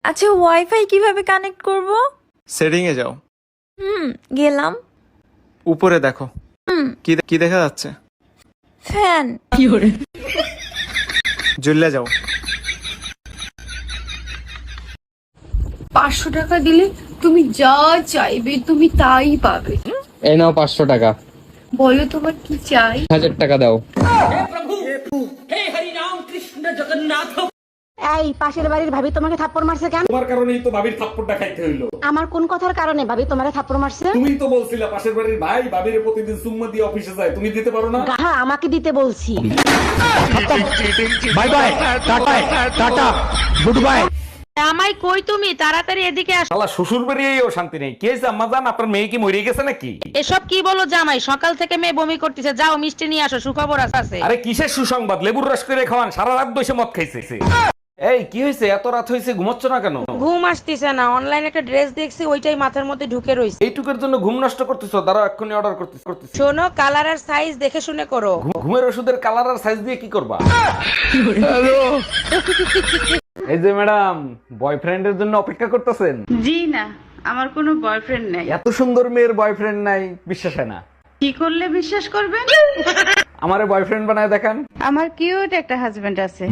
আচ্ছা ওয়াইফাই কিভাবে কানেক্ট করব? সেটিং এ যাও, গেলাম। উপরে দেখো। কি দেখা যাচ্ছে? ফ্যান। জ্বললে যাও। 500 টাকা দিলে তুমি যা চাইবে তুমি তাই পাবে। এই নাও 500 টাকা। বলো তোমার কি চাই? 1000 টাকা দাও। এই পাশের বাড়ির ভাবি তোমাকে থাপ্পড় মারছে কেন? তোমার কারণেই তো ভাবির থাপ্পড়টা খাইতে হইলো। আমার কোন কথার কারণে ভাবি তোমারে থাপ্পড় মারছে? তুমি তো বলছিলা পাশের বাড়ির ভাই ভাবির প্রতিদিন সুম্মা দিয়ে অফিসে যায়, তুমি দিতে পারো না? গাহা আমাকে দিতে বলছি। Bye bye, tata, good bye. আমায় কই তুমি তাড়াতাড়ি এদিকে আসো। শালা শ্বশুর বাড়িয়েও শান্তি নেই। কে আম্মা জান, আপনার মেয়ে কি মরে গেছে নাকি? এসব কি বলো জামাই, সকাল থেকে মেয়ে বমি করতেছে, যাও মিষ্টি নিয়ে আসো, সুখবর আছে। আরে কিসের সুসংবাদ? লেবুর রস করে খাওয়ান, সারা রাত বসে মদ খাইছে। এই কি হয়েছে, এত রাত হয়েছে, ঘুমাচ্ছ না কেন? ঘুম আসতেছে না, অনলাইনে একটা ড্রেস দেখছি, ওইটাই মাথার মধ্যে ঢুকে রইছে। এইটুকের জন্য ঘুম নষ্ট করতেছো? দাঁড়াও এক্ষুনি অর্ডার করতেছি। শোনো, কালার আর সাইজ দেখে শুনে করো। ঘুমের ওষুধের কালার আর সাইজ দিয়ে কি করবা? এই যে ম্যাডাম, বয়ফ্রেন্ডের জন্য অপেক্ষা করতেছেন? জি না, আমার কোনো বয়ফ্রেন্ড নাই। এত সুন্দর মেয়ের বয়ফ্রেন্ড নাই, বিশ্বাস হয় না। কি করলে বিশ্বাস করবেন? আমারে বয়ফ্রেন্ড বানায় দেখান। আমার কিউট একটা হাজবেন্ড আছে।